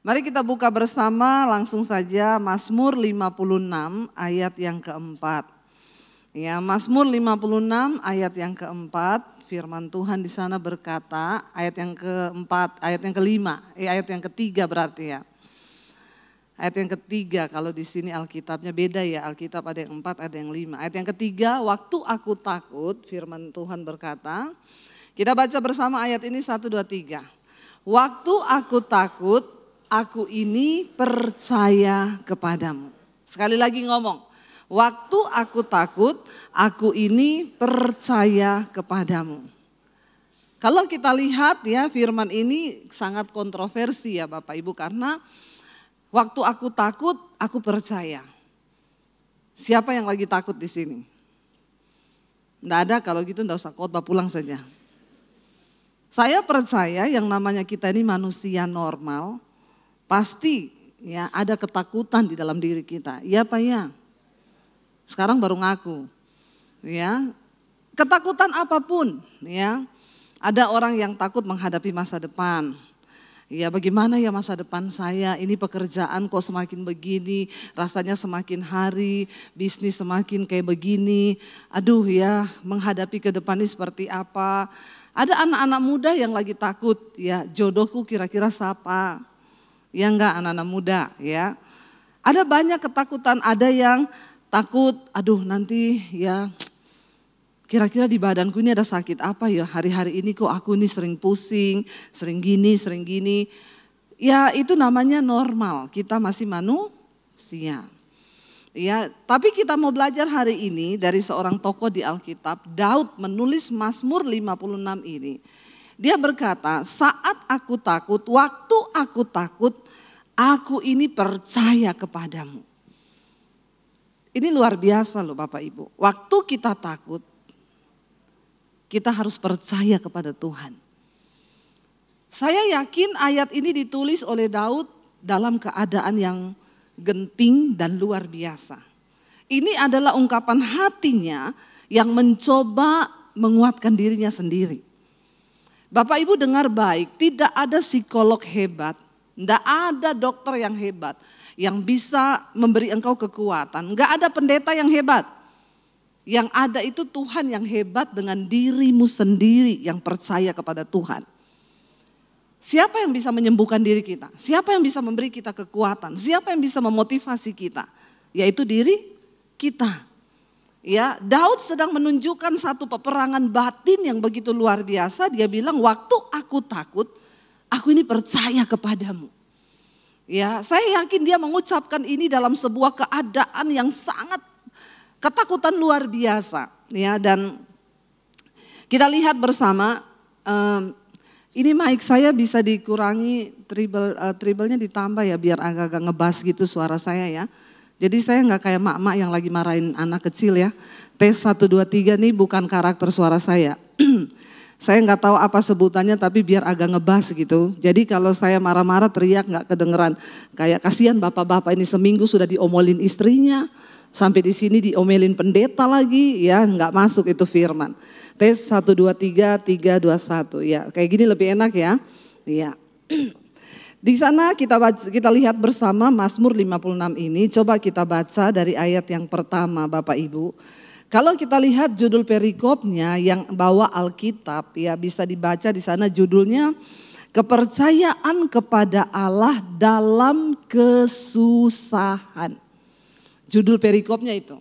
Mari kita buka bersama langsung saja Mazmur 56 ayat yang keempat. Ya, Mazmur 56 ayat yang keempat, firman Tuhan di sana berkata, ayat yang keempat, ayat yang kelima, ayat yang ketiga berarti ya. Ayat yang ketiga, kalau di sini Alkitabnya beda ya, Alkitab ada yang 4, ada yang 5. Ayat yang ketiga, waktu aku takut, firman Tuhan berkata, kita baca bersama ayat ini 1, 2, 3. Waktu aku takut, aku ini percaya kepadamu. Sekali lagi ngomong, waktu aku takut, aku ini percaya kepadamu. Kalau kita lihat ya, firman ini sangat kontroversi ya Bapak Ibu, karena waktu aku takut, aku percaya. Siapa yang lagi takut di sini? Enggak ada, kalau gitu enggak usah khotbah, pulang saja. Saya percaya yang namanya kita ini manusia normal, pasti ya ada ketakutan di dalam diri kita. Iya Pak ya? Sekarang baru ngaku. Ya. Ketakutan apapun ya. Ada orang yang takut menghadapi masa depan. Ya bagaimana ya masa depan saya, ini pekerjaan kok semakin begini, rasanya semakin hari, bisnis semakin kayak begini. Aduh ya, menghadapi ke depan ini seperti apa. Ada anak-anak muda yang lagi takut, ya jodohku kira-kira siapa. Ya enggak anak-anak muda ya. Ada banyak ketakutan, ada yang takut, aduh nanti ya kira-kira di badanku ini ada sakit apa ya, hari-hari ini kok aku ini sering pusing, sering gini. Ya itu namanya normal, kita masih manusia. Ya, tapi kita mau belajar hari ini dari seorang tokoh di Alkitab, Daud menulis Mazmur 56 ini. Dia berkata, saat aku takut, waktu aku takut, aku ini percaya kepadamu. Ini luar biasa loh Bapak Ibu. Waktu kita takut, kita harus percaya kepada Tuhan. Saya yakin ayat ini ditulis oleh Daud dalam keadaan yang genting dan luar biasa. Ini adalah ungkapan hatinya yang mencoba menguatkan dirinya sendiri. Bapak Ibu dengar baik, tidak ada psikolog hebat, tidak ada dokter yang hebat yang bisa memberi engkau kekuatan. Enggak ada pendeta yang hebat. Yang ada itu Tuhan yang hebat dengan dirimu sendiri yang percaya kepada Tuhan. Siapa yang bisa menyembuhkan diri kita? Siapa yang bisa memberi kita kekuatan? Siapa yang bisa memotivasi kita? Yaitu diri kita. Ya, Daud sedang menunjukkan satu peperangan batin yang begitu luar biasa. Dia bilang, waktu aku takut, aku ini percaya kepadamu. Ya, saya yakin dia mengucapkan ini dalam sebuah keadaan yang sangat ketakutan luar biasa. Ya, dan kita lihat bersama. Ini mic saya bisa dikurangi, treble-nya ditambah ya biar agak-agak ngebas gitu suara saya ya. Jadi saya nggak kayak mak-mak yang lagi marahin anak kecil ya. Tes 1, 2, 3 nih bukan karakter suara saya. Saya nggak tahu apa sebutannya tapi biar agak ngebas gitu. Jadi kalau saya marah-marah teriak nggak kedengeran. Kayak kasihan bapak-bapak ini seminggu sudah diomolin istrinya. Sampai di sini diomelin pendeta lagi ya nggak masuk itu firman. Tes 1, 2, 3, 3, 2, 1. Ya, kayak gini lebih enak ya. Iya. Di sana kita lihat bersama Mazmur 56 ini. Coba kita baca dari ayat yang pertama Bapak Ibu. Kalau kita lihat judul perikopnya yang bawa Alkitab ya bisa dibaca di sana judulnya kepercayaan kepada Allah dalam kesusahan. Judul perikopnya itu.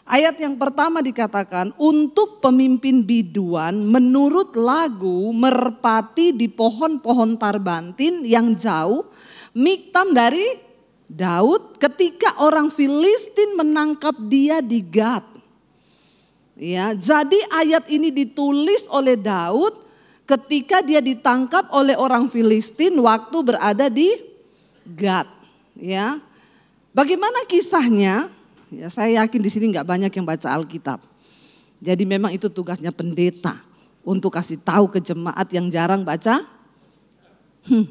Ayat yang pertama dikatakan, untuk pemimpin biduan menurut lagu merpati di pohon-pohon tarbantin yang jauh, miktam dari Daud ketika orang Filistin menangkap dia di Gat. Ya, jadi ayat ini ditulis oleh Daud ketika dia ditangkap oleh orang Filistin waktu berada di Gat. Ya, bagaimana kisahnya? Ya, saya yakin di sini nggak banyak yang baca Alkitab. Jadi memang itu tugasnya pendeta untuk kasih tahu ke jemaat yang jarang baca.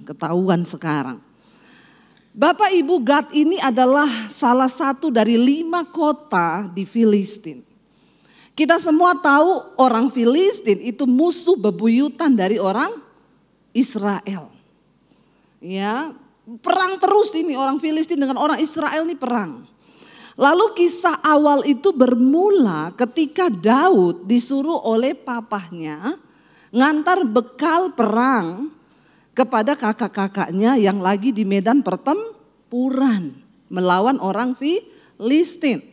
Ketahuan sekarang. Bapak Ibu, Gat ini adalah salah satu dari 5 kota di Filistin. Kita semua tahu orang Filistin itu musuh bebuyutan dari orang Israel. Ya, Perang terus ini orang Filistin dengan orang Israel ini perang. Lalu kisah awal itu bermula ketika Daud disuruh oleh papahnya ngantar bekal perang kepada kakak-kakaknya yang lagi di medan pertempuran melawan orang Filistin.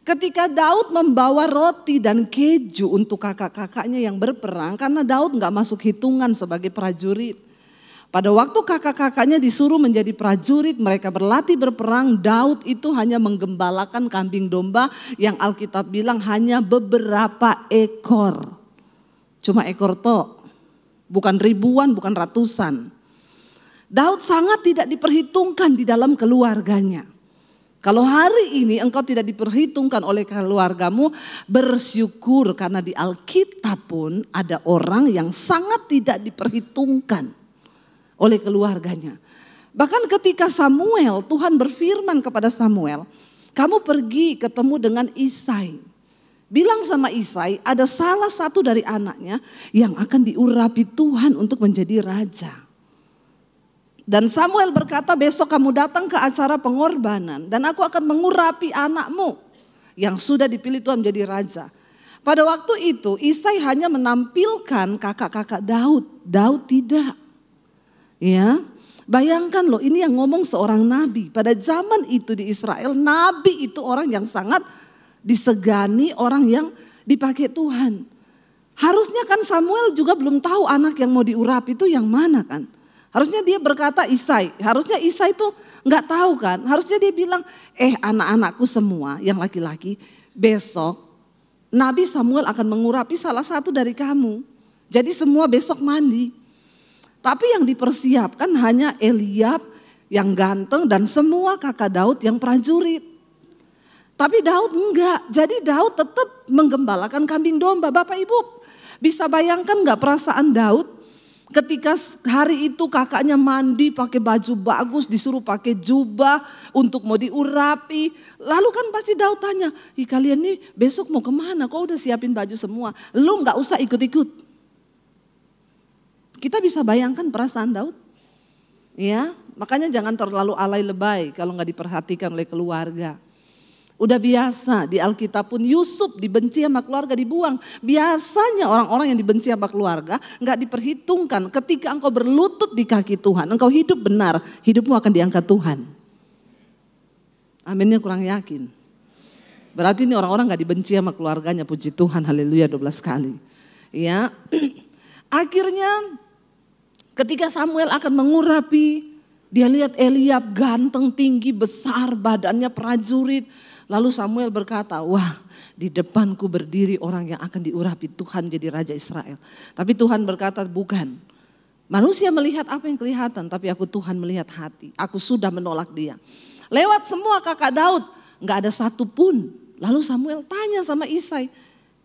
Ketika Daud membawa roti dan keju untuk kakak-kakaknya yang berperang, karena Daud gak masuk hitungan sebagai prajurit. Pada waktu kakak-kakaknya disuruh menjadi prajurit, mereka berlatih berperang, Daud itu hanya menggembalakan kambing domba yang Alkitab bilang hanya beberapa ekor. Cuma ekor toh, bukan ribuan, bukan ratusan. Daud sangat tidak diperhitungkan di dalam keluarganya. Kalau hari ini engkau tidak diperhitungkan oleh keluargamu, bersyukur karena di Alkitab pun ada orang yang sangat tidak diperhitungkan oleh keluarganya. Bahkan ketika Samuel, Tuhan berfirman kepada Samuel, kamu pergi ketemu dengan Isai. Bilang sama Isai, ada salah satu dari anaknya yang akan diurapi Tuhan untuk menjadi raja. Dan Samuel berkata, besok kamu datang ke acara pengorbanan dan aku akan mengurapi anakmu yang sudah dipilih Tuhan menjadi raja. Pada waktu itu Isai hanya menampilkan kakak-kakak Daud, Daud tidak. Ya, bayangkan loh, ini yang ngomong seorang nabi. Pada zaman itu di Israel, nabi itu orang yang sangat disegani, orang yang dipakai Tuhan. Harusnya kan Samuel juga belum tahu anak yang mau diurapi itu yang mana kan. Harusnya dia berkata Isai, harusnya Isai itu nggak tahu kan. Harusnya dia bilang, anak-anakku semua yang laki-laki, besok Nabi Samuel akan mengurapi salah satu dari kamu. Jadi semua besok mandi. Tapi yang dipersiapkan hanya Eliab yang ganteng dan semua kakak Daud yang prajurit. Tapi Daud enggak, jadi Daud tetap menggembalakan kambing domba. Bapak Ibu bisa bayangkan enggak perasaan Daud ketika hari itu kakaknya mandi pakai baju bagus, disuruh pakai jubah untuk mau diurapi. Lalu kan pasti Daud tanya, kalian nih besok mau kemana? Kok udah siapin baju semua? Lu enggak usah ikut-ikut. Kita bisa bayangkan perasaan Daud. Ya, makanya jangan terlalu alay lebay kalau enggak diperhatikan oleh keluarga. Udah biasa di Alkitab pun Yusuf dibenci sama keluarga dibuang. Biasanya orang-orang yang dibenci sama keluarga enggak diperhitungkan. Ketika engkau berlutut di kaki Tuhan, engkau hidup benar, hidupmu akan diangkat Tuhan. Aminnya kurang yakin. Berarti ini orang-orang enggak dibenci sama keluarganya, puji Tuhan, haleluya 12 kali. Ya, akhirnya ketika Samuel akan mengurapi, dia lihat Eliab ganteng, tinggi, besar, badannya prajurit. Lalu Samuel berkata, wah di depanku berdiri orang yang akan diurapi Tuhan jadi Raja Israel. Tapi Tuhan berkata bukan. Manusia melihat apa yang kelihatan, tapi aku Tuhan melihat hati. Aku sudah menolak dia. Lewat semua kakak Daud, gak ada satupun. Lalu Samuel tanya sama Isai,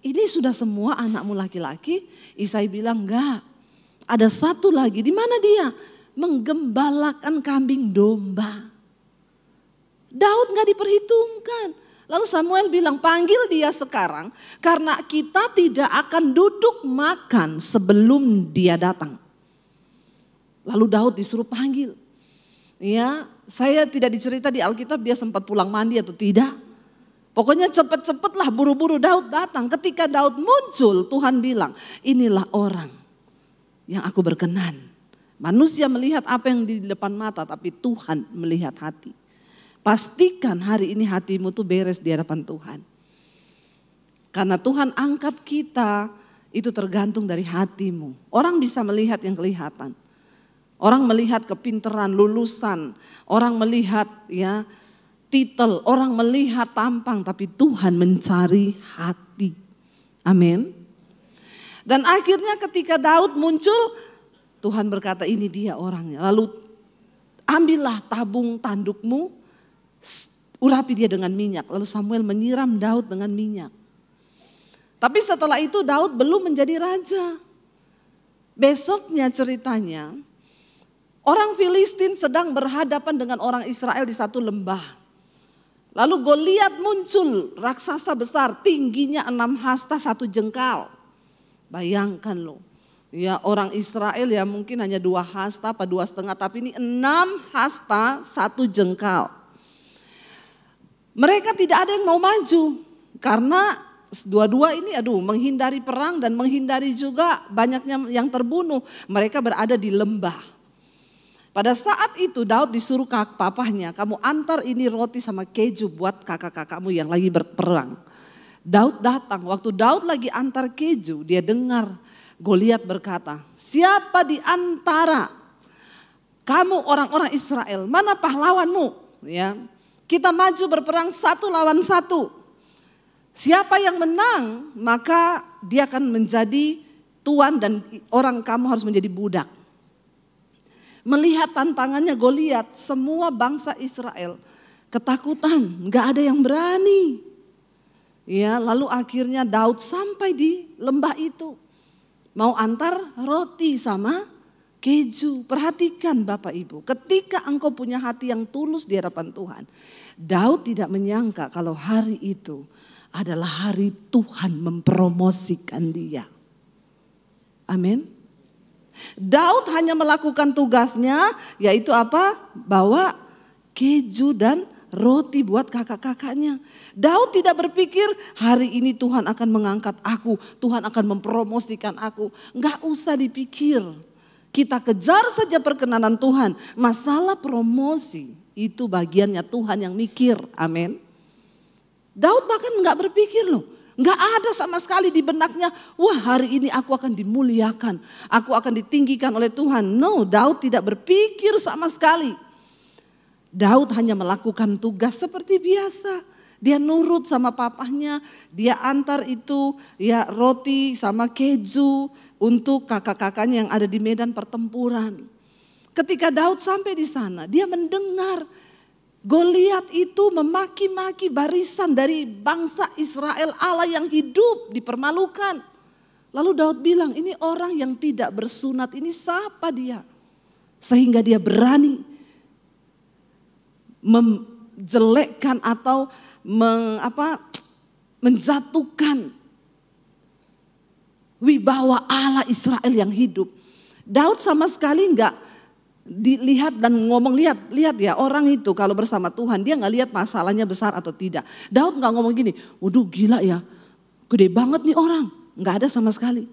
ini sudah semua anakmu laki-laki? Isai bilang enggak. Ada satu lagi, di mana dia? Menggembalakan kambing domba. Daud gak diperhitungkan. Lalu Samuel bilang, panggil dia sekarang karena kita tidak akan duduk makan sebelum dia datang. Lalu Daud disuruh panggil. Ya, saya tidak dicerita di Alkitab dia sempat pulang mandi atau tidak. Pokoknya cepet-cepetlah buru-buru Daud datang. Ketika Daud muncul, Tuhan bilang, inilah orang yang aku berkenan. Manusia melihat apa yang di depan mata, tapi Tuhan melihat hati. Pastikan hari ini hatimu tuh beres di hadapan Tuhan. Karena Tuhan angkat kita itu tergantung dari hatimu. Orang bisa melihat yang kelihatan. Orang melihat kepintaran, lulusan. Orang melihat ya titel, orang melihat tampang, tapi Tuhan mencari hati. Amin. Dan akhirnya ketika Daud muncul, Tuhan berkata ini dia orangnya. Lalu ambillah tabung tandukmu, urapi dia dengan minyak. Lalu Samuel menyiram Daud dengan minyak. Tapi setelah itu Daud belum menjadi raja. Besoknya ceritanya, orang Filistin sedang berhadapan dengan orang Israel di satu lembah. Lalu Goliat muncul, raksasa besar, tingginya 6 hasta 1 jengkal. Bayangkan loh, Ya orang Israel ya mungkin hanya 2 hasta apa 2,5, tapi ini 6 hasta 1 jengkal. Mereka tidak ada yang mau maju karena dua-dua ini menghindari perang dan menghindari juga banyaknya yang terbunuh. Mereka berada di lembah. Pada saat itu Daud disuruh papahnya, kamu antar ini roti sama keju buat kakak-kakakmu yang lagi berperang. Daud datang, waktu Daud lagi antar keju dia dengar Goliat berkata, siapa di antara kamu orang-orang Israel, mana pahlawanmu? Ya, kita maju berperang 1 lawan 1. Siapa yang menang maka dia akan menjadi tuan dan orang kamu harus menjadi budak. Melihat tantangannya Goliat, semua bangsa Israel ketakutan, nggak ada yang berani. Ya, lalu akhirnya Daud sampai di lembah itu. Mau antar roti sama keju. Perhatikan Bapak Ibu, ketika engkau punya hati yang tulus di hadapan Tuhan. Daud tidak menyangka kalau hari itu adalah hari Tuhan mempromosikan dia. Amin. Daud hanya melakukan tugasnya, yaitu apa? Bawa keju dan roti buat kakak-kakaknya. Daud tidak berpikir hari ini Tuhan akan mengangkat aku, Tuhan akan mempromosikan aku. Enggak usah dipikir. Kita kejar saja perkenanan Tuhan. Masalah promosi itu bagiannya Tuhan yang mikir. Amin. Daud bahkan enggak berpikir loh. Enggak ada sama sekali di benaknya, wah hari ini aku akan dimuliakan, aku akan ditinggikan oleh Tuhan. No, Daud tidak berpikir sama sekali. Daud hanya melakukan tugas seperti biasa. Dia nurut sama papahnya, dia antar itu ya roti sama keju untuk kakak-kakaknya yang ada di medan pertempuran. Ketika Daud sampai di sana, dia mendengar Goliat itu memaki-maki barisan dari bangsa Israel, Allah yang hidup dipermalukan. Lalu Daud bilang, ini orang yang tidak bersunat, ini siapa dia? Sehingga dia berani menjelekkan atau menjatuhkan wibawa Allah Israel yang hidup. Daud sama sekali enggak dilihat dan ngomong, lihat ya orang itu kalau bersama Tuhan dia enggak lihat masalahnya besar atau tidak. Daud enggak ngomong gini, waduh gila ya, gede banget nih orang. Enggak ada sama sekali.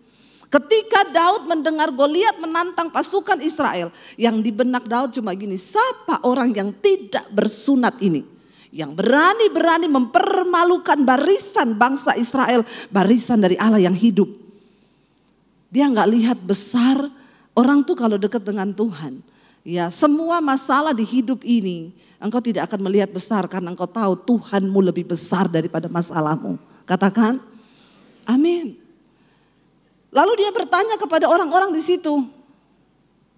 Ketika Daud mendengar Goliat menantang pasukan Israel, yang di benak Daud cuma gini, siapa orang yang tidak bersunat ini? Yang berani-berani mempermalukan barisan bangsa Israel, barisan dari Allah yang hidup. Dia nggak lihat besar, orang tuh kalau dekat dengan Tuhan, ya semua masalah di hidup ini, engkau tidak akan melihat besar karena engkau tahu Tuhanmu lebih besar daripada masalahmu. Katakan, amin. Lalu dia bertanya kepada orang-orang di situ,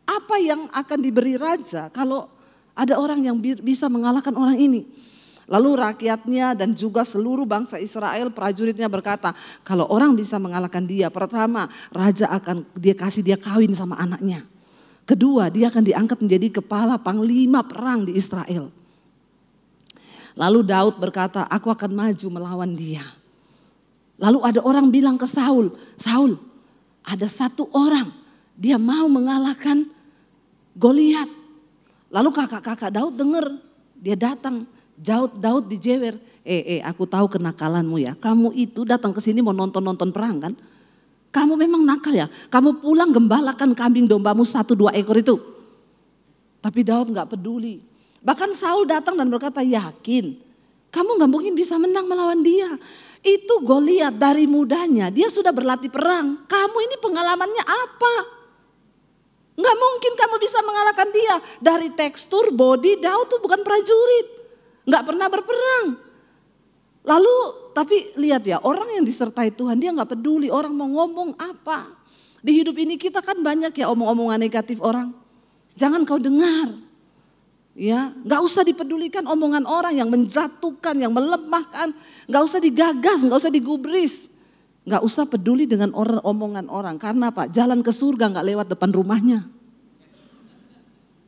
apa yang akan diberi raja kalau ada orang yang bisa mengalahkan orang ini? Lalu rakyatnya dan juga seluruh bangsa Israel prajuritnya berkata, kalau orang bisa mengalahkan dia, pertama raja akan kasih dia kawin sama anaknya. Kedua, dia akan diangkat menjadi kepala panglima perang di Israel. Lalu Daud berkata, aku akan maju melawan dia. Lalu ada orang bilang ke Saul, Saul, ada satu orang, dia mau mengalahkan Goliat. Lalu kakak-kakak Daud dengar, dia datang, Daud dijewer. Aku tahu kenakalanmu ya, kamu itu datang ke sini mau nonton perang kan? Kamu memang nakal ya, kamu pulang gembalakan kambing dombamu 1-2 ekor itu. Tapi Daud gak peduli. Bahkan Saul datang dan berkata, yakin kamu gak mungkin bisa menang melawan dia. Itu Goliat dari mudanya, dia sudah berlatih perang. Kamu ini pengalamannya apa? Nggak mungkin kamu bisa mengalahkan dia. Dari tekstur body, Daud tuh bukan prajurit. Nggak pernah berperang. Lalu tapi lihat ya, orang yang disertai Tuhan dia nggak peduli orang mau ngomong apa. Di hidup ini kita kan banyak ya omong-omongan negatif orang. Jangan kau dengar. Ya, nggak usah dipedulikan omongan orang yang menjatuhkan, yang melemahkan, nggak usah digagas, nggak usah digubris, nggak usah peduli dengan omongan orang. Karena apa? Jalan ke surga nggak lewat depan rumahnya.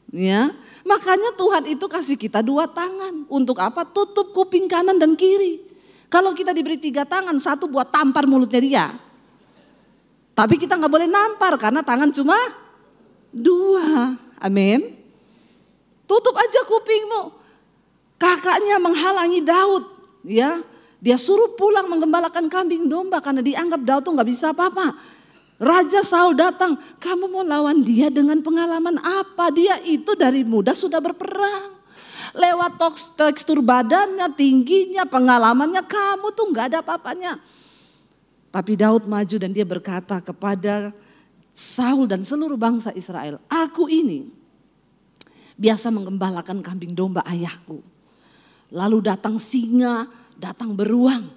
Ya, makanya Tuhan itu kasih kita 2 tangan untuk apa? Tutup kuping kanan dan kiri. Kalau kita diberi 3 tangan, 1 buat tampar mulutnya dia, Tapi kita nggak boleh nampar karena tangan cuma dua. Amin. Tutup aja kupingmu. Kakaknya menghalangi Daud, ya. Dia suruh pulang menggembalakan kambing domba karena dianggap Daud tuh nggak bisa apa-apa. Raja Saul datang, kamu mau lawan dia dengan pengalaman apa? Dia itu dari muda sudah berperang. Lewat tekstur badannya, tingginya, pengalamannya, kamu tuh nggak ada apa-apanya. Tapi Daud maju dan dia berkata kepada Saul dan seluruh bangsa Israel, aku ini biasa menggembalakan kambing domba ayahku. Lalu datang singa, datang beruang,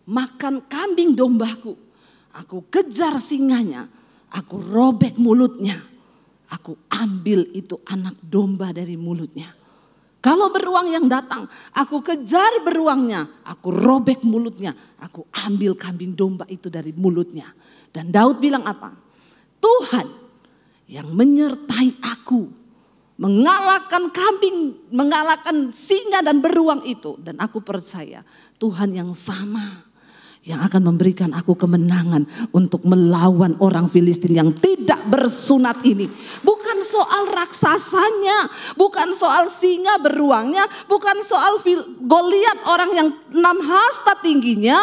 makan kambing dombaku. Aku kejar singanya, aku robek mulutnya, aku ambil itu anak domba dari mulutnya. Kalau beruang yang datang, aku kejar beruangnya, aku robek mulutnya, aku ambil kambing domba itu dari mulutnya. Dan Daud bilang apa? Tuhan yang menyertai aku, mengalahkan kambing, mengalahkan singa dan beruang itu. Dan aku percaya Tuhan yang sama yang akan memberikan aku kemenangan untuk melawan orang Filistin yang tidak bersunat ini. Bukan soal raksasanya, bukan soal singa beruangnya, bukan soal Goliat orang yang 6 hasta tingginya.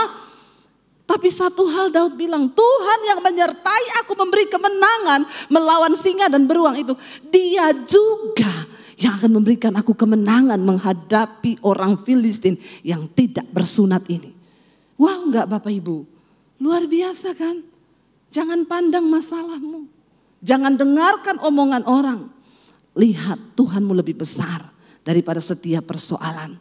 Tapi satu hal Daud bilang, Tuhan yang menyertai aku memberi kemenangan melawan singa dan beruang itu. Dia juga yang akan memberikan aku kemenangan menghadapi orang Filistin yang tidak bersunat ini. Wow, enggak Bapak Ibu, luar biasa kan? Jangan pandang masalahmu, jangan dengarkan omongan orang. Lihat Tuhanmu lebih besar daripada setiap persoalan.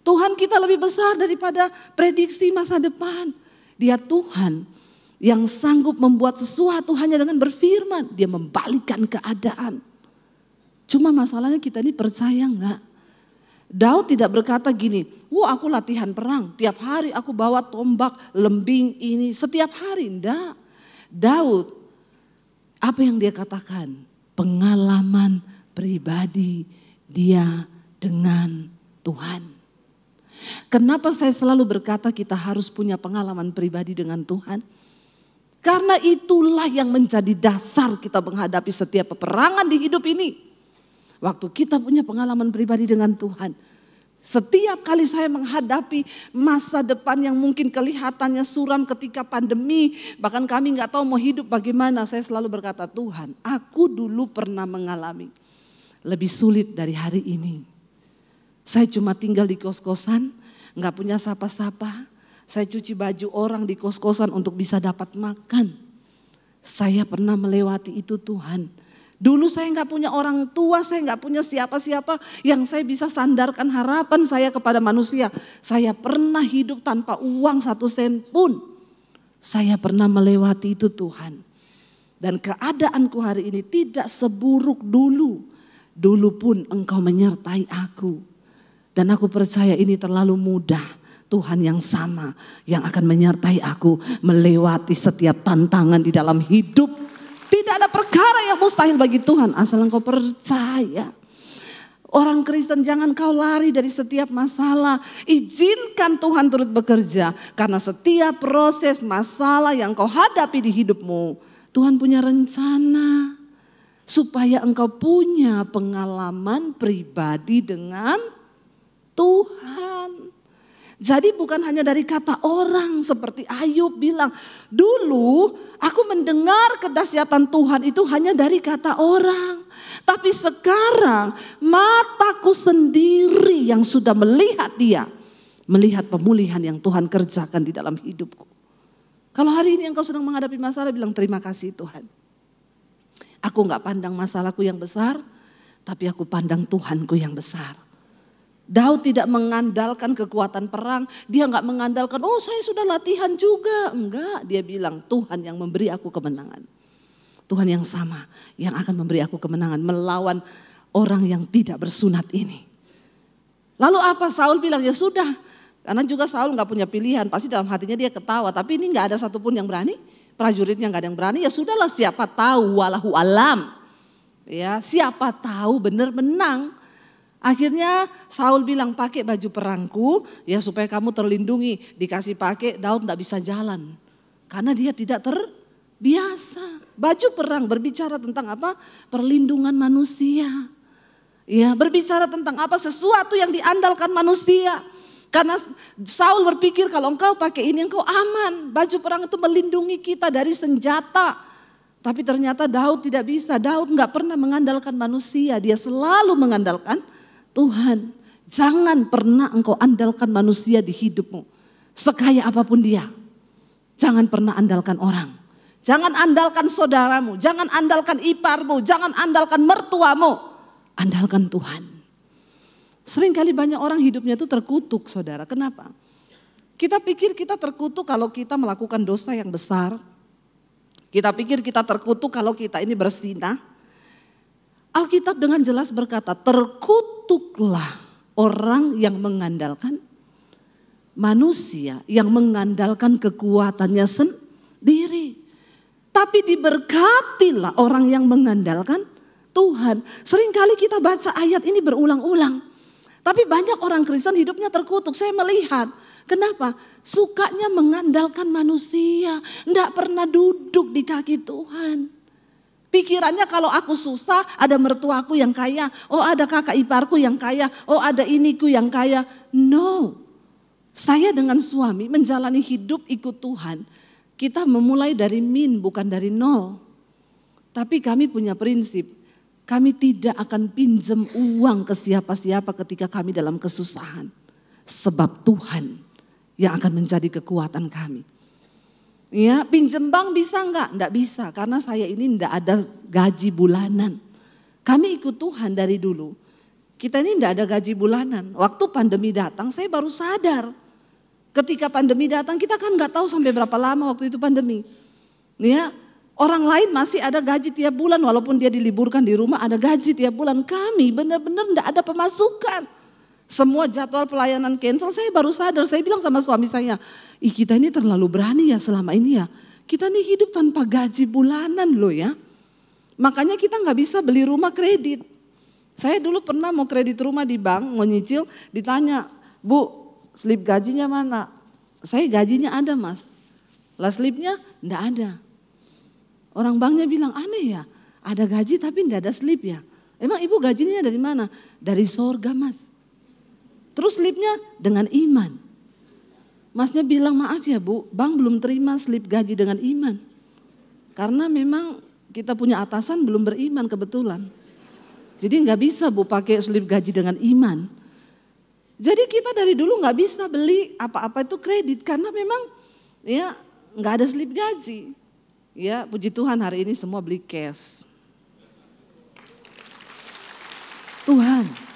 Tuhan kita lebih besar daripada prediksi masa depan. Dia Tuhan yang sanggup membuat sesuatu hanya dengan berfirman. Dia membalikkan keadaan. Cuma masalahnya kita ini percaya enggak? Daud tidak berkata gini, wah aku latihan perang, tiap hari aku bawa tombak, lembing ini, setiap hari. Enggak. Daud, apa yang dia katakan? Pengalaman pribadi dia dengan Tuhan. Kenapa saya selalu berkata kita harus punya pengalaman pribadi dengan Tuhan? Karena itulah yang menjadi dasar kita menghadapi setiap peperangan di hidup ini. Waktu kita punya pengalaman pribadi dengan Tuhan. Setiap kali saya menghadapi masa depan yang mungkin kelihatannya suram ketika pandemi. Bahkan kami gak tahu mau hidup bagaimana. Saya selalu berkata, Tuhan aku dulu pernah mengalami lebih sulit dari hari ini. Saya cuma tinggal di kos-kosan, gak punya sapa-sapa. Saya cuci baju orang di kos-kosan untuk bisa dapat makan. Saya pernah melewati itu Tuhan. Dulu saya gak punya orang tua, saya gak punya siapa-siapa yang saya bisa sandarkan harapan saya kepada manusia. Saya pernah hidup tanpa uang 1 sen pun. Saya pernah melewati itu Tuhan. Dan keadaanku hari ini tidak seburuk dulu. Dulu pun Engkau menyertai aku. Dan aku percaya ini terlalu mudah. Tuhan yang sama yang akan menyertai aku melewati setiap tantangan di dalam hidup. Tidak ada perkara yang mustahil bagi Tuhan asal engkau percaya. Orang Kristen jangan kau lari dari setiap masalah. Izinkan Tuhan turut bekerja. Karena setiap proses masalah yang kau hadapi di hidupmu, Tuhan punya rencana. Supaya engkau punya pengalaman pribadi dengan Tuhan. Jadi bukan hanya dari kata orang seperti Ayub bilang, dulu aku mendengar kedahsyatan Tuhan itu hanya dari kata orang. Tapi sekarang mataku sendiri yang sudah melihat dia. Melihat pemulihan yang Tuhan kerjakan di dalam hidupku. Kalau hari ini engkau sedang menghadapi masalah, bilang terima kasih Tuhan. Aku gak pandang masalahku yang besar, tapi aku pandang Tuhanku yang besar. Daud tidak mengandalkan kekuatan perang. Dia enggak mengandalkan, oh saya sudah latihan juga. Enggak, dia bilang Tuhan yang memberi aku kemenangan. Tuhan yang sama yang akan memberi aku kemenangan melawan orang yang tidak bersunat ini. Lalu apa Saul bilang, ya sudah. Karena juga Saul enggak punya pilihan. Pasti dalam hatinya dia ketawa. Tapi ini enggak ada satupun yang berani. Prajuritnya enggak ada yang berani. Ya sudahlah, siapa tahu, walahu alam. Ya, siapa tahu benar menang. Akhirnya Saul bilang pakai baju perangku ya supaya kamu terlindungi. Dikasih pakai, Daud tidak bisa jalan. Karena dia tidak biasa. Baju perang berbicara tentang apa? Perlindungan manusia. Ya, berbicara tentang apa? Sesuatu yang diandalkan manusia. Karena Saul berpikir kalau engkau pakai ini engkau aman. Baju perang itu melindungi kita dari senjata. Tapi ternyata Daud tidak bisa. Daud nggak pernah mengandalkan manusia. Dia selalu mengandalkan Tuhan. Jangan pernah engkau andalkan manusia di hidupmu. Sekaya apapun dia. Jangan pernah andalkan orang. Jangan andalkan saudaramu. Jangan andalkan iparmu. Jangan andalkan mertuamu. Andalkan Tuhan. Seringkali banyak orang hidupnya itu terkutuk, saudara. Kenapa? Kita pikir kita terkutuk kalau kita melakukan dosa yang besar. Kita pikir kita terkutuk kalau kita ini berzinah. Alkitab dengan jelas berkata, terkutuklah orang yang mengandalkan manusia, yang mengandalkan kekuatannya sendiri. Tapi diberkatilah orang yang mengandalkan Tuhan. Seringkali kita baca ayat ini berulang-ulang. Tapi banyak orang Kristen hidupnya terkutuk. Saya melihat, kenapa? Sukanya mengandalkan manusia. Tidak pernah duduk di kaki Tuhan. Pikirannya kalau aku susah, ada mertuaku yang kaya. Oh ada kakak iparku yang kaya. Oh ada iniku yang kaya. No. Saya dengan suami menjalani hidup ikut Tuhan. Kita memulai dari min bukan dari nol. Tapi kami punya prinsip. Kami tidak akan pinjam uang ke siapa-siapa ketika kami dalam kesusahan. Sebab Tuhan yang akan menjadi kekuatan kami. Ya, pinjam bank bisa enggak? Enggak bisa karena saya ini enggak ada gaji bulanan. Kami ikut Tuhan dari dulu. Kita ini enggak ada gaji bulanan. Waktu pandemi datang saya baru sadar. Ketika pandemi datang kita kan enggak tahu sampai berapa lama waktu itu pandemi. Ya, orang lain masih ada gaji tiap bulan walaupun dia diliburkan di rumah ada gaji tiap bulan. Kami benar-benar enggak ada pemasukan. Semua jadwal pelayanan cancel, saya baru sadar. Saya bilang sama suami saya, kita ini terlalu berani ya selama ini ya. Kita ini hidup tanpa gaji bulanan loh ya. Makanya kita nggak bisa beli rumah kredit. Saya dulu pernah mau kredit rumah di bank, mau nyicil, ditanya, Bu, slip gajinya mana? Saya gajinya ada mas. Lah slipnya nggak ada. Orang banknya bilang aneh ya, ada gaji tapi nggak ada slip ya. Emang ibu gajinya dari mana? Dari sorga mas. Terus slipnya dengan iman. Masnya bilang maaf ya bu, bank belum terima slip gaji dengan iman. Karena memang kita punya atasan belum beriman kebetulan. Jadi nggak bisa bu pakai slip gaji dengan iman. Jadi kita dari dulu nggak bisa beli apa-apa itu kredit karena memang ya nggak ada slip gaji. Ya puji Tuhan hari ini semua beli cash. Tuhan.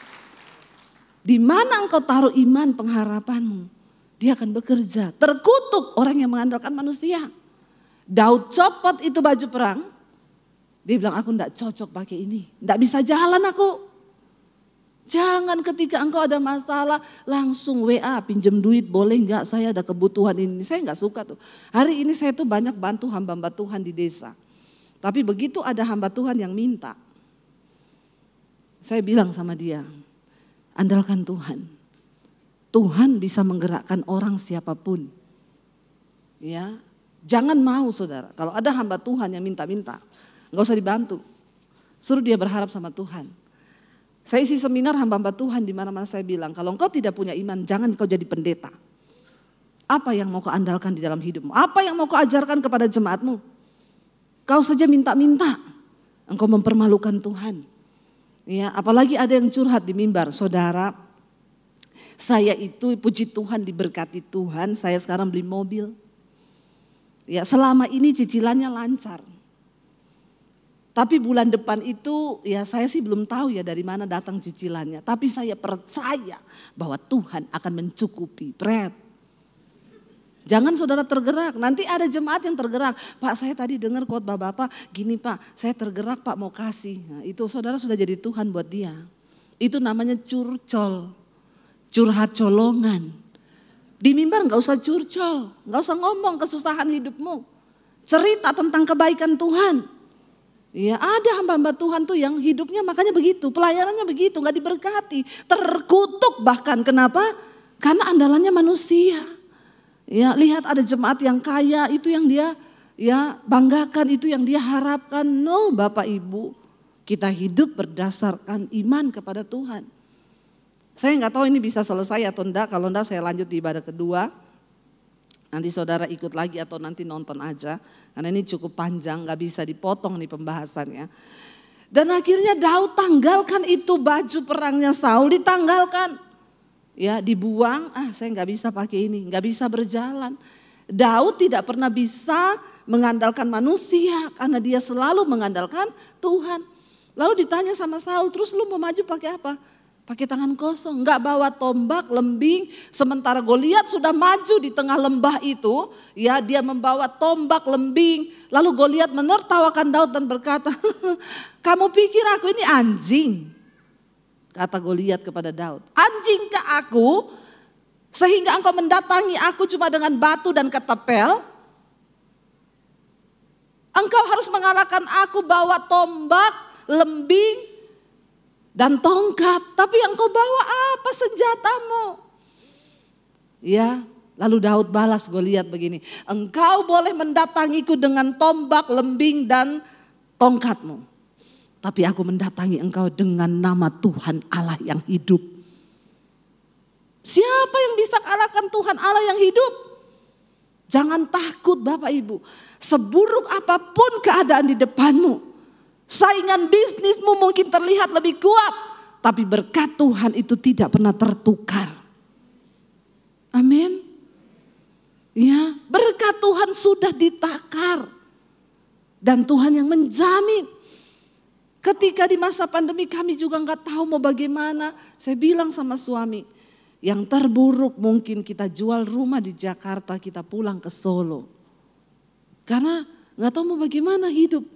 Di mana engkau taruh iman pengharapanmu, dia akan bekerja. Terkutuk orang yang mengandalkan manusia. Daud copot itu baju perang. Dia bilang aku enggak cocok pakai ini. Enggak bisa jalan aku. Jangan ketika engkau ada masalah langsung WA pinjam duit boleh enggak saya ada kebutuhan ini. Saya enggak suka tuh. Hari ini saya tuh banyak bantu hamba-hamba Tuhan di desa. Tapi begitu ada hamba Tuhan yang minta. Saya bilang sama dia. Andalkan Tuhan. Tuhan bisa menggerakkan orang siapapun. Ya, jangan mau saudara. Kalau ada hamba Tuhan yang minta-minta, nggak usah dibantu. Suruh dia berharap sama Tuhan. Saya isi seminar hamba-hamba Tuhan di mana-mana saya bilang, kalau engkau tidak punya iman, jangan kau jadi pendeta. Apa yang mau kau andalkan di dalam hidupmu? Apa yang mau kau ajarkan kepada jemaatmu? Kau saja minta-minta, engkau mempermalukan Tuhan. Ya, apalagi ada yang curhat di mimbar, saudara. Saya itu puji Tuhan diberkati Tuhan, saya sekarang beli mobil. Ya, selama ini cicilannya lancar. Tapi bulan depan itu ya saya sih belum tahu ya dari mana datang cicilannya. Tapi saya percaya bahwa Tuhan akan mencukupi. Jangan saudara tergerak, nanti ada jemaat yang tergerak. Pak saya tadi dengar khotbah Bapak, gini Pak saya tergerak Pak mau kasih. Nah, itu saudara sudah jadi Tuhan buat dia. Itu namanya curcol, curhat colongan. Di mimbar gak usah curcol, gak usah ngomong kesusahan hidupmu. Cerita tentang kebaikan Tuhan. Ya ada hamba-hamba Tuhan tuh yang hidupnya makanya begitu, pelayanannya begitu, gak diberkati. Terkutuk bahkan, kenapa? Karena andalannya manusia. Ya, lihat ada jemaat yang kaya itu yang dia ya banggakan itu yang dia harapkan. No Bapak Ibu, kita hidup berdasarkan iman kepada Tuhan. Saya nggak tahu ini bisa selesai atau enggak, kalau enggak saya lanjut di ibadah kedua. Nanti saudara ikut lagi atau nanti nonton aja, karena ini cukup panjang, nggak bisa dipotong nih pembahasannya. Dan akhirnya Daud tanggalkan itu baju perangnya Saul, ditanggalkan. Ya dibuang, saya nggak bisa pakai ini, nggak bisa berjalan. Daud tidak pernah bisa mengandalkan manusia karena dia selalu mengandalkan Tuhan. Lalu ditanya sama Saul, terus lu mau maju pakai apa? Pakai tangan kosong, nggak bawa tombak, lembing. Sementara Goliat sudah maju di tengah lembah itu, ya dia membawa tombak, lembing. Lalu Goliat menertawakan Daud dan berkata, kamu pikir aku ini anjing? Kata Goliat kepada Daud, anjingkah aku sehingga engkau mendatangi aku cuma dengan batu dan ketapel? Engkau harus mengalahkan aku bawa tombak, lembing, dan tongkat, tapi yang kau bawa apa senjatamu? Ya, lalu Daud balas Goliat begini, engkau boleh mendatangiku dengan tombak, lembing dan tongkatmu, tapi aku mendatangi engkau dengan nama Tuhan Allah yang hidup. Siapa yang bisa kalahkan Tuhan Allah yang hidup? Jangan takut Bapak Ibu, seburuk apapun keadaan di depanmu, saingan bisnismu mungkin terlihat lebih kuat, tapi berkat Tuhan itu tidak pernah tertukar. Amin. Ya, berkat Tuhan sudah ditakar. Dan Tuhan yang menjamin. Ketika di masa pandemi kami juga nggak tahu mau bagaimana. Saya bilang sama suami, yang terburuk mungkin kita jual rumah di Jakarta, kita pulang ke Solo. Karena nggak tahu mau bagaimana hidup.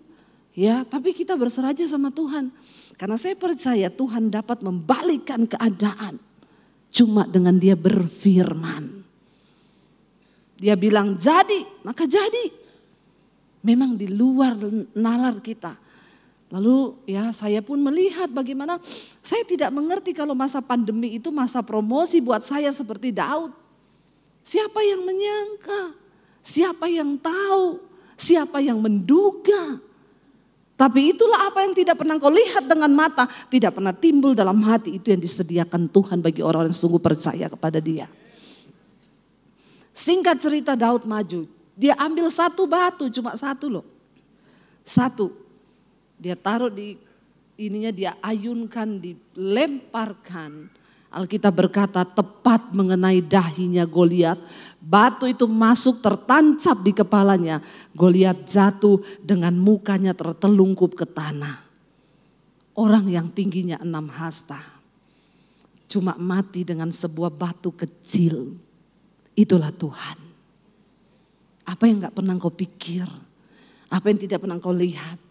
Ya, tapi kita berserah aja sama Tuhan. Karena saya percaya Tuhan dapat membalikkan keadaan cuma dengan dia berfirman. Dia bilang jadi, maka jadi. Memang di luar nalar kita. Lalu ya saya pun melihat bagaimana saya tidak mengerti kalau masa pandemi itu masa promosi buat saya seperti Daud. Siapa yang menyangka? Siapa yang tahu? Siapa yang menduga? Tapi itulah apa yang tidak pernah kau lihat dengan mata, tidak pernah timbul dalam hati, itu yang disediakan Tuhan bagi orang-orang yang sungguh percaya kepada Dia. Singkat cerita Daud maju, dia ambil satu batu, cuma satu loh. Satu, dia taruh di ininya, dia ayunkan, dilemparkan. Alkitab berkata tepat mengenai dahinya Goliat. Batu itu masuk tertancap di kepalanya. Goliat jatuh dengan mukanya tertelungkup ke tanah. Orang yang tingginya 6 hasta. Cuma mati dengan sebuah batu kecil. Itulah Tuhan. Apa yang gak pernah kau pikir. Apa yang tidak pernah kau lihat.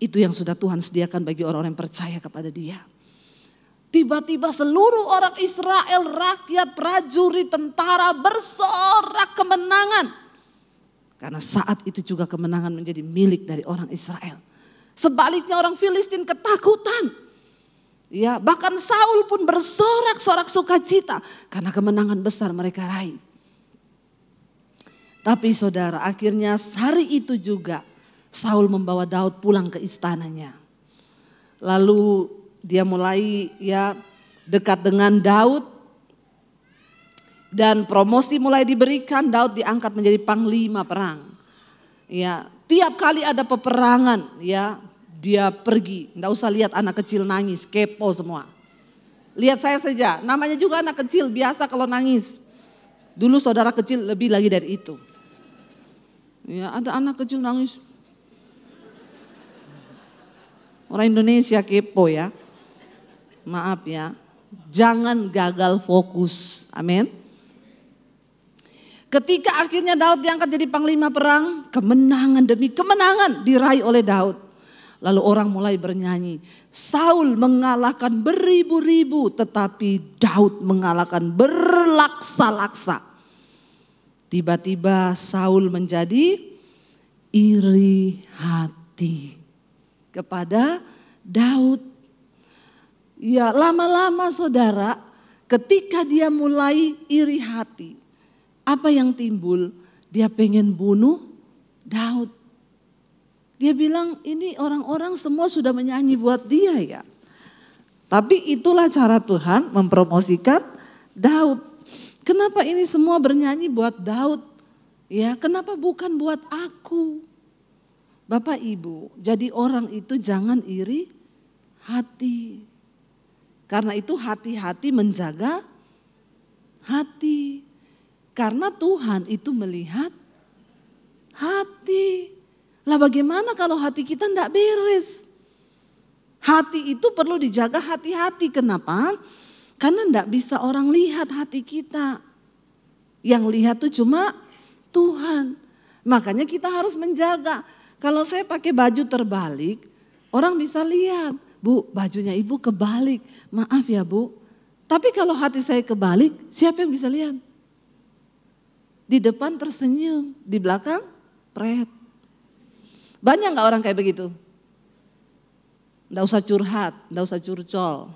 Itu yang sudah Tuhan sediakan bagi orang-orang yang percaya kepada Dia. Tiba-tiba seluruh orang Israel, rakyat, prajurit, tentara bersorak kemenangan. Karena saat itu juga kemenangan menjadi milik dari orang Israel. Sebaliknya orang Filistin ketakutan. Ya, bahkan Saul pun bersorak-sorak sukacita karena kemenangan besar mereka raih. Tapi saudara, akhirnya hari itu juga Saul membawa Daud pulang ke istananya. Lalu dia mulai ya dekat dengan Daud dan promosi mulai diberikan. Daud diangkat menjadi panglima perang. Ya, tiap kali ada peperangan ya dia pergi. Nggak usah lihat anak kecil nangis, kepo semua. Lihat saya saja, namanya juga anak kecil biasa kalau nangis. Dulu saudara kecil lebih lagi dari itu. Ya, ada anak kecil nangis. Orang Indonesia kepo ya. Maaf ya, jangan gagal fokus. Amin. Ketika akhirnya Daud diangkat jadi panglima perang, kemenangan demi kemenangan diraih oleh Daud. Lalu orang mulai bernyanyi, Saul mengalahkan beribu-ribu tetapi Daud mengalahkan berlaksa-laksa. Tiba-tiba Saul menjadi iri hati kepada Daud. Ya, lama-lama saudara, ketika dia mulai iri hati, apa yang timbul? Dia pengen bunuh Daud. Dia bilang ini orang-orang semua sudah menyanyi buat dia ya. Tapi itulah cara Tuhan mempromosikan Daud. Kenapa ini semua bernyanyi buat Daud? Ya, kenapa bukan buat aku? Bapak Ibu, jadi orang itu jangan iri hati. Karena itu hati-hati menjaga hati. Karena Tuhan itu melihat hati. Lah bagaimana kalau hati kita tidak beres? Hati itu perlu dijaga hati-hati. Kenapa? Karena tidak bisa orang lihat hati kita. Yang lihat tuh cuma Tuhan. Makanya kita harus menjaga. Kalau saya pakai baju terbalik, orang bisa lihat. Bu, bajunya ibu kebalik. Maaf ya bu. Tapi kalau hati saya kebalik, siapa yang bisa lihat? Di depan tersenyum, di belakang prep. Banyak gak orang kayak begitu? Nggak usah curhat, nggak usah curcol.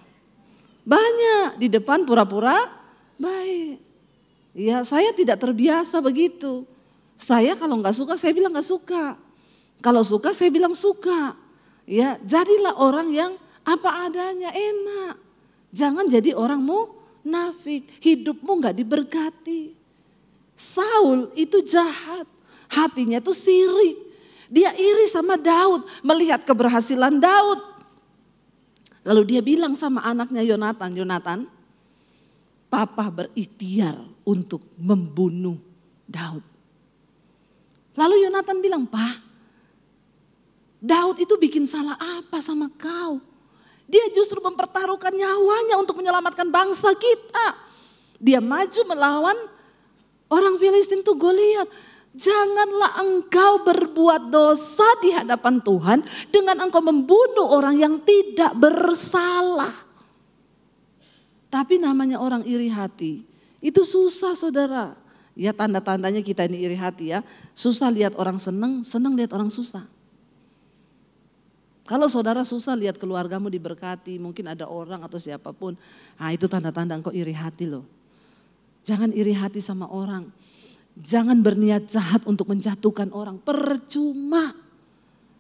Banyak, di depan pura-pura baik. Ya saya tidak terbiasa begitu. Saya kalau nggak suka, saya bilang nggak suka. Kalau suka, saya bilang suka. Ya jadilah orang yang apa adanya, enak. Jangan jadi orang munafik, hidupmu nggak diberkati. Saul itu jahat, hatinya tuh sirik. Dia iri sama Daud, melihat keberhasilan Daud. Lalu dia bilang sama anaknya Yonatan, Yonatan, papa berikhtiar untuk membunuh Daud. Lalu Yonatan bilang, Pak, Daud itu bikin salah apa sama kau? Dia justru mempertaruhkan nyawanya untuk menyelamatkan bangsa kita. Dia maju melawan orang Filistin tuh Goliat. Janganlah engkau berbuat dosa di hadapan Tuhan dengan engkau membunuh orang yang tidak bersalah. Tapi namanya orang iri hati, itu susah saudara. Ya tanda-tandanya kita ini iri hati ya. Susah lihat orang senang, senang lihat orang susah. Kalau saudara susah lihat keluargamu diberkati, mungkin ada orang atau siapapun. Nah itu tanda-tanda engkau iri hati loh. Jangan iri hati sama orang. Jangan berniat jahat untuk menjatuhkan orang, percuma.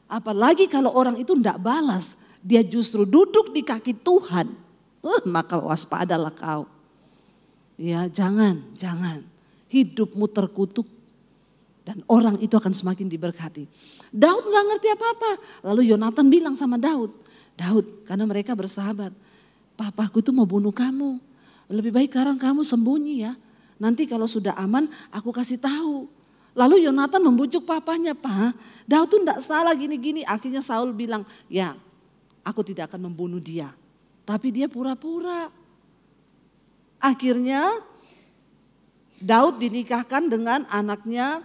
Apalagi kalau orang itu tidak balas, dia justru duduk di kaki Tuhan. Maka waspadalah kau. Ya jangan. Hidupmu terkutuk dan orang itu akan semakin diberkati. Daud gak ngerti apa-apa. Lalu Yonatan bilang sama Daud, karena mereka bersahabat, papaku itu mau bunuh kamu. Lebih baik sekarang kamu sembunyi ya. Nanti kalau sudah aman aku kasih tahu. Lalu Yonatan membujuk papanya, Pak Daud tuh enggak salah gini-gini. Akhirnya Saul bilang, ya aku tidak akan membunuh dia. Tapi dia pura-pura. Akhirnya Daud dinikahkan dengan anaknya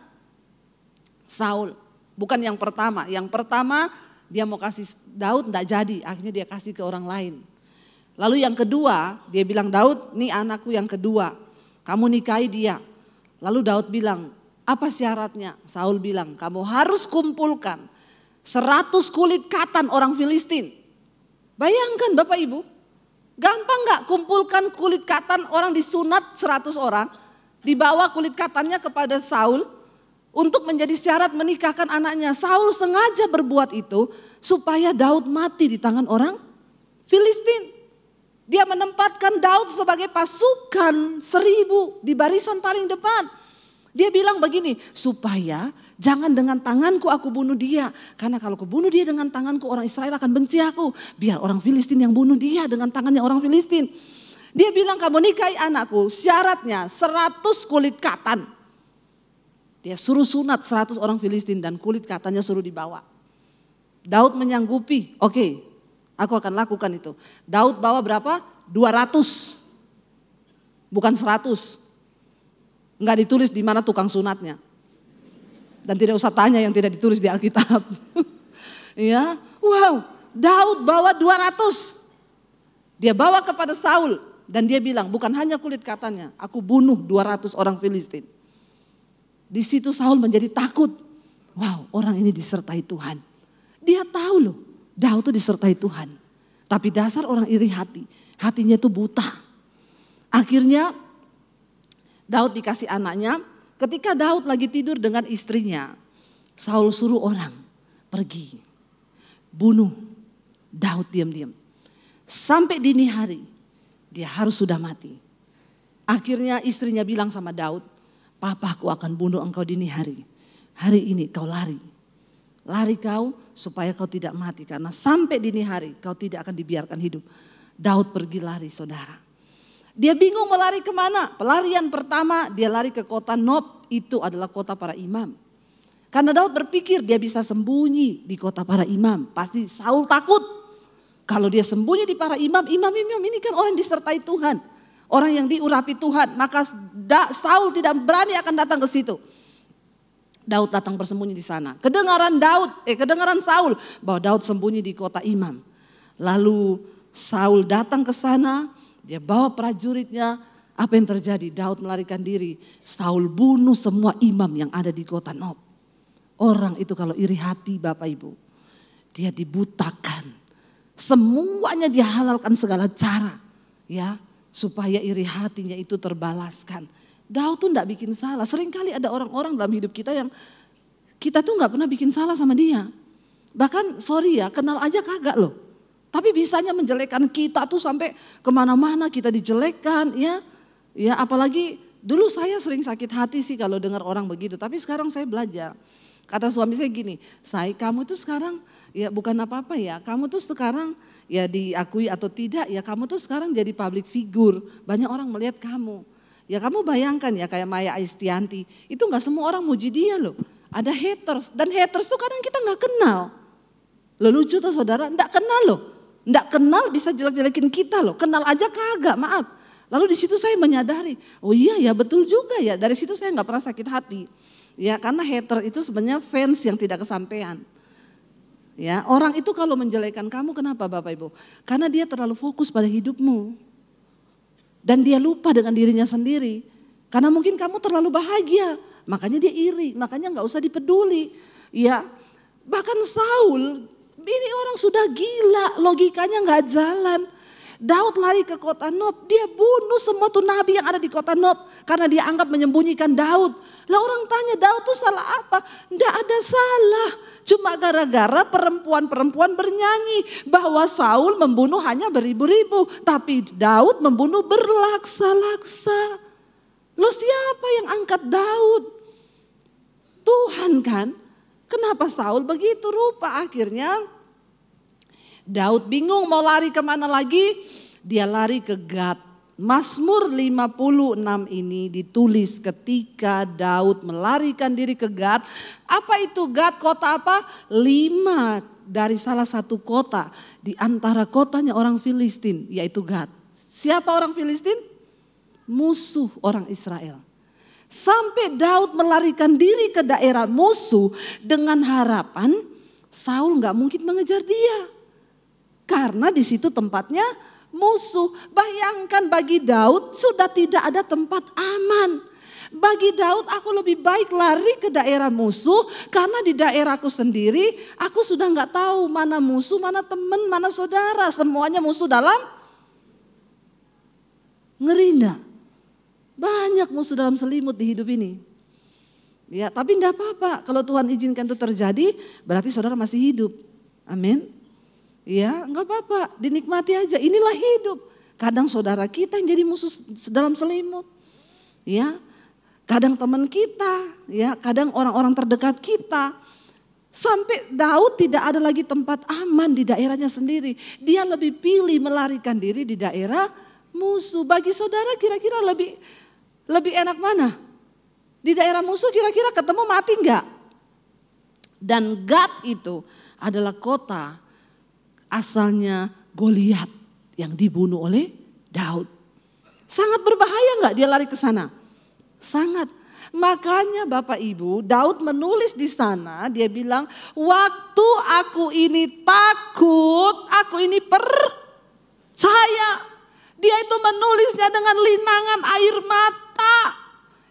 Saul. Bukan yang pertama. Yang pertama dia mau kasih Daud enggak jadi. Akhirnya dia kasih ke orang lain. Lalu yang kedua dia bilang, Daud ini anakku yang kedua. Kamu nikahi dia. Lalu Daud bilang, apa syaratnya? Saul bilang, kamu harus kumpulkan 100 kulit katan orang Filistin. Bayangkan Bapak Ibu, gampang gak kumpulkan kulit katan orang disunat 100 orang. Dibawa kulit katannya kepada Saul untuk menjadi syarat menikahkan anaknya. Saul sengaja berbuat itu supaya Daud mati di tangan orang Filistin. Dia menempatkan Daud sebagai pasukan 1000 di barisan paling depan. Dia bilang begini, supaya jangan dengan tanganku aku bunuh dia. Karena kalau aku bunuh dia dengan tanganku orang Israel akan benci aku. Biar orang Filistin yang bunuh dia dengan tangannya orang Filistin. Dia bilang kamu nikahi anakku, syaratnya 100 kulit katan. Dia suruh sunat 100 orang Filistin dan kulit katannya suruh dibawa. Daud menyanggupi, oke. Aku akan lakukan itu. Daud bawa berapa? 200. Bukan 100. Enggak ditulis di mana tukang sunatnya. Dan tidak usah tanya yang tidak ditulis di Alkitab. Ya, wow, Daud bawa 200. Dia bawa kepada Saul dan dia bilang, bukan hanya kulit katanya, aku bunuh 200 orang Filistin. Di situ Saul menjadi takut. Wow, orang ini disertai Tuhan. Dia tahu loh. Daud itu disertai Tuhan. Tapi dasar orang iri hati. Hatinya itu buta. Akhirnya Daud dikasih anaknya. Ketika Daud lagi tidur dengan istrinya. Saul suruh orang pergi, bunuh Daud diam-diam. Sampai dini hari dia harus sudah mati. Akhirnya istrinya bilang sama Daud, papaku akan bunuh engkau dini hari. Hari ini kau lari. Lari kau supaya kau tidak mati. Karena sampai dini hari kau tidak akan dibiarkan hidup. Daud pergi lari saudara. Dia bingung mau lari kemana. Pelarian pertama dia lari ke kota Nob. Itu adalah kota para imam. Karena Daud berpikir dia bisa sembunyi di kota para imam. Pasti Saul takut. Kalau dia sembunyi di para imam ini kan orang disertai Tuhan. Orang yang diurapi Tuhan. Maka Saul tidak berani akan datang ke situ. Daud datang bersembunyi di sana. Kedengaran Saul bahwa Daud sembunyi di kota imam. Lalu Saul datang ke sana, dia bawa prajuritnya. Apa yang terjadi? Daud melarikan diri. Saul bunuh semua imam yang ada di kota Nob. Orang itu kalau iri hati Bapak Ibu, dia dibutakan. Semuanya dia halalkan segala cara, ya, supaya iri hatinya itu terbalaskan. Daud tuh enggak bikin salah. Seringkali ada orang-orang dalam hidup kita yang kita tuh enggak pernah bikin salah sama dia. Bahkan sorry ya, kenal aja kagak loh. Tapi bisanya menjelekkan kita tuh sampai kemana-mana kita dijelekkan ya. Ya apalagi dulu saya sering sakit hati sih kalau dengar orang begitu. Tapi sekarang saya belajar. Kata suami saya gini, kamu tuh sekarang ya bukan apa-apa ya. Kamu tuh sekarang ya diakui atau tidak ya kamu tuh sekarang jadi public figure. Banyak orang melihat kamu. Ya kamu bayangkan ya kayak Maya Aistianti, itu gak semua orang muji dia loh. Ada haters, dan haters tuh kadang kita gak kenal. Lo lucu tuh saudara, gak kenal loh. Gak kenal bisa jelek-jelekin kita loh, kenal aja kagak, maaf. Lalu di situ saya menyadari, oh iya ya betul juga ya, dari situ saya gak pernah sakit hati. Ya karena hater itu sebenarnya fans yang tidak kesampaian. Ya orang itu kalau menjelekan kamu kenapa Bapak Ibu? Karena dia terlalu fokus pada hidupmu. Dan dia lupa dengan dirinya sendiri. Karena mungkin kamu terlalu bahagia. Makanya dia iri. Makanya gak usah dipeduli. Ya, bahkan Saul. Ini orang sudah gila. Logikanya gak jalan. Daud lari ke kota Nob. Dia bunuh semua tuh nabi yang ada di kota Nob. Karena dia anggap menyembunyikan Daud. Lah orang tanya Daud tuh salah apa? Gak ada salah. Cuma gara-gara perempuan-perempuan bernyanyi bahwa Saul membunuh hanya beribu-ribu. Tapi Daud membunuh berlaksa-laksa. Loh siapa yang angkat Daud? Tuhan kan? Kenapa Saul begitu rupa? Akhirnya Daud bingung mau lari kemana lagi. Dia lari ke Gad. Mazmur 56 ini ditulis ketika Daud melarikan diri ke Gad. Apa itu Gad? Kota apa? 5 dari salah satu kota di antara kotanya orang Filistin, yaitu Gad. Siapa orang Filistin? Musuh orang Israel. Sampai Daud melarikan diri ke daerah musuh dengan harapan Saul gak mungkin mengejar dia. Karena di situ tempatnya musuh. Bayangkan bagi Daud sudah tidak ada tempat aman. Bagi Daud aku lebih baik lari ke daerah musuh. Karena di daerahku sendiri aku sudah gak tahu mana musuh, mana teman, mana saudara. Semuanya musuh dalam ngerinda. Banyak musuh dalam selimut di hidup ini. Ya, tapi enggak apa-apa. Kalau Tuhan izinkan itu terjadi, berarti saudara masih hidup. Amin. Ya, enggak apa-apa. Dinikmati aja. Inilah hidup. Kadang saudara kita yang jadi musuh dalam selimut. Ya. Kadang teman kita, ya, kadang orang-orang terdekat kita. Sampai Daud tidak ada lagi tempat aman di daerahnya sendiri. Dia lebih pilih melarikan diri di daerah musuh. Bagi saudara kira-kira lebih enak mana? Di daerah musuh kira-kira ketemu mati enggak? Dan Gad itu adalah kota asalnya Goliat yang dibunuh oleh Daud. Sangat berbahaya enggak dia lari ke sana? Sangat. Makanya Bapak Ibu, Daud menulis di sana, dia bilang, waktu aku ini takut, aku ini percaya. Dia itu menulisnya dengan linangan air mata.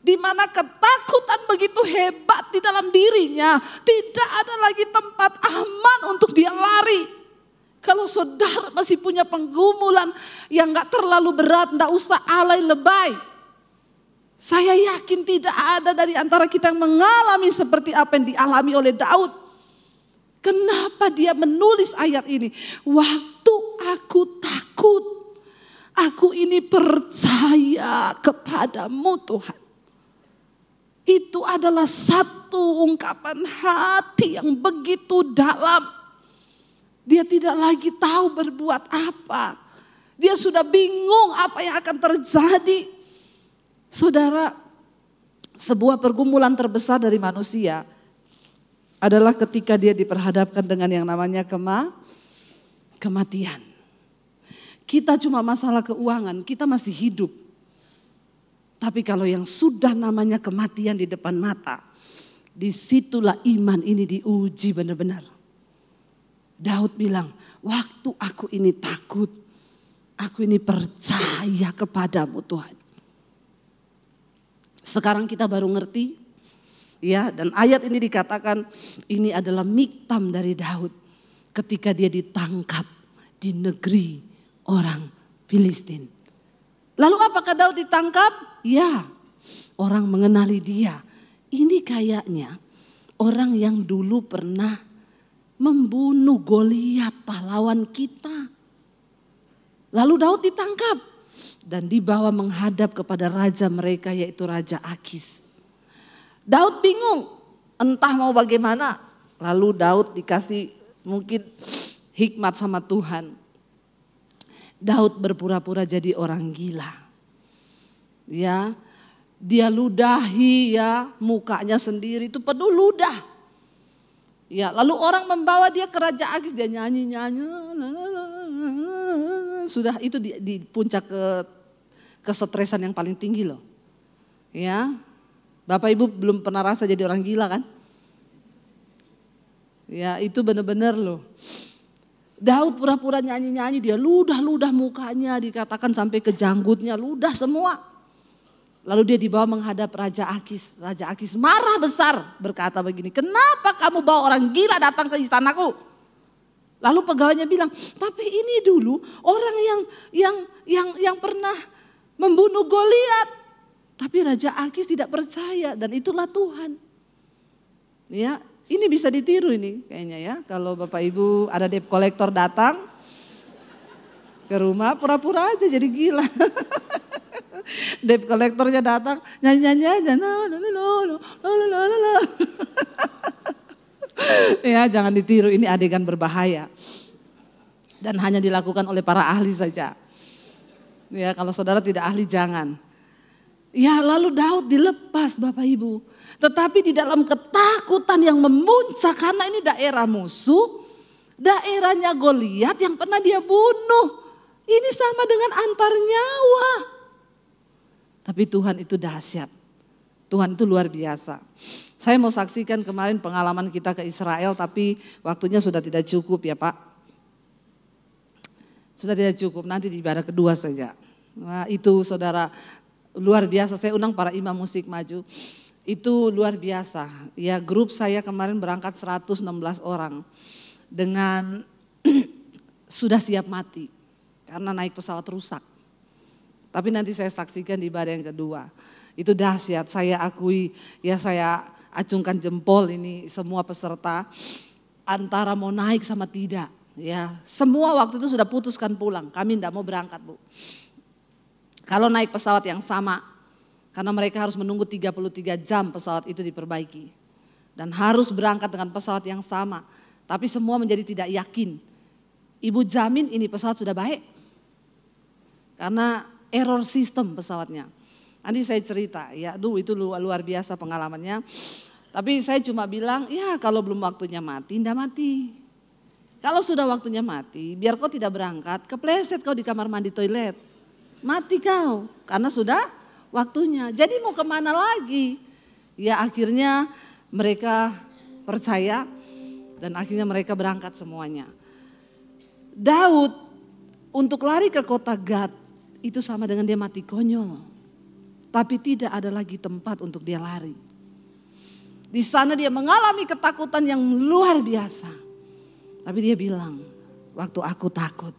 Di mana ketakutan begitu hebat di dalam dirinya. Tidak ada lagi tempat aman untuk dia lari. Kalau saudara masih punya penggumulan yang gak terlalu berat, gak usah alay lebay. Saya yakin tidak ada dari antara kita yang mengalami seperti apa yang dialami oleh Daud. Kenapa dia menulis ayat ini? Waktu aku takut, aku ini percaya kepadamu Tuhan. Itu adalah satu ungkapan hati yang begitu dalam. Dia tidak lagi tahu berbuat apa. Dia sudah bingung apa yang akan terjadi. Saudara, sebuah pergumulan terbesar dari manusia adalah ketika dia diperhadapkan dengan yang namanya kematian. Kita cuma masalah keuangan, kita masih hidup. Tapi kalau yang sudah namanya kematian di depan mata, disitulah iman ini diuji benar-benar. Daud bilang, waktu aku ini takut, aku ini percaya kepadamu Tuhan. Sekarang kita baru ngerti, ya, dan ayat ini dikatakan ini adalah miktam dari Daud ketika dia ditangkap di negeri orang Filistin. Lalu apakah Daud ditangkap? Ya, orang mengenali dia. Ini kayaknya orang yang dulu pernah membunuh Goliat, pahlawan kita. Lalu Daud ditangkap dan dibawa menghadap kepada raja mereka, yaitu Raja Akis. Daud bingung, entah mau bagaimana. Lalu Daud dikasih mungkin hikmat sama Tuhan. Daud berpura-pura jadi orang gila. Ya, dia ludahi ya, mukanya sendiri itu penuh ludah. Ya, lalu orang membawa dia ke Raja Akis, dia nyanyi-nyanyi. Sudah itu di puncak kesetresan yang paling tinggi loh. Ya, Bapak Ibu belum pernah rasa jadi orang gila kan? Ya, itu benar-benar loh. Daud pura-pura nyanyi-nyanyi, dia ludah-ludah mukanya, dikatakan sampai ke janggutnya ludah semua. Lalu dia dibawa menghadap Raja Akis. Raja Akis marah besar, berkata begini, kenapa kamu bawa orang gila datang ke istanaku? Lalu pegawainya bilang, tapi ini dulu orang yang pernah membunuh Goliat. Tapi Raja Akis tidak percaya, dan itulah Tuhan. Ya, ini bisa ditiru ini kayaknya ya. Kalau Bapak Ibu ada debt collector datang ke rumah, pura-pura aja jadi gila. Debt collectornya datang, nyanyi-nyanyi aja. Ya, jangan ditiru, ini adegan berbahaya. Dan hanya dilakukan oleh para ahli saja. Ya, kalau saudara tidak ahli jangan. Ya, lalu Daud dilepas Bapak Ibu. Tetapi di dalam ketakutan yang memuncak karena ini daerah musuh, daerahnya Goliat yang pernah dia bunuh. Ini sama dengan antar nyawa. Tapi Tuhan itu dahsyat. Tuhan itu luar biasa. Saya mau saksikan kemarin pengalaman kita ke Israel, tapi waktunya sudah tidak cukup ya Pak. Sudah tidak cukup, nanti di ibadah kedua saja. Nah, itu saudara luar biasa, saya undang para imam musik maju. Itu luar biasa. Ya, grup saya kemarin berangkat 116 orang dengan sudah siap mati karena naik pesawat rusak. Tapi nanti saya saksikan di ibadah yang kedua. Itu dahsyat, saya akui, ya saya acungkan jempol ini semua peserta antara mau naik sama tidak. Ya, semua waktu itu sudah putuskan pulang, kami tidak mau berangkat Bu. Kalau naik pesawat yang sama, karena mereka harus menunggu 33 jam pesawat itu diperbaiki. Dan harus berangkat dengan pesawat yang sama. Tapi semua menjadi tidak yakin. Ibu jamin ini pesawat sudah baik. Karena error sistem pesawatnya. Nanti saya cerita ya, itu luar biasa pengalamannya. Tapi saya cuma bilang, ya kalau belum waktunya mati, tidak mati. Kalau sudah waktunya mati, biar kau tidak berangkat, kepleset kau di kamar mandi toilet. Mati kau, karena sudah waktunya. Jadi mau kemana lagi? Ya akhirnya mereka percaya dan akhirnya mereka berangkat semuanya. Daud untuk lari ke kota Gad itu sama dengan dia mati konyol. Tapi tidak ada lagi tempat untuk dia lari. Di sana dia mengalami ketakutan yang luar biasa. Tapi dia bilang, waktu aku takut,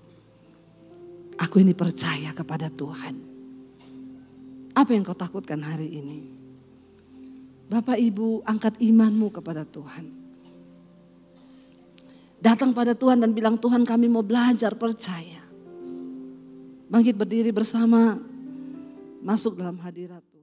aku ini percaya kepada Tuhan. Apa yang kau takutkan hari ini? Bapak Ibu, angkat imanmu kepada Tuhan. Datang pada Tuhan dan bilang, Tuhan kami mau belajar percaya. Bangkit berdiri bersama, masuk dalam hadirat Tuhan.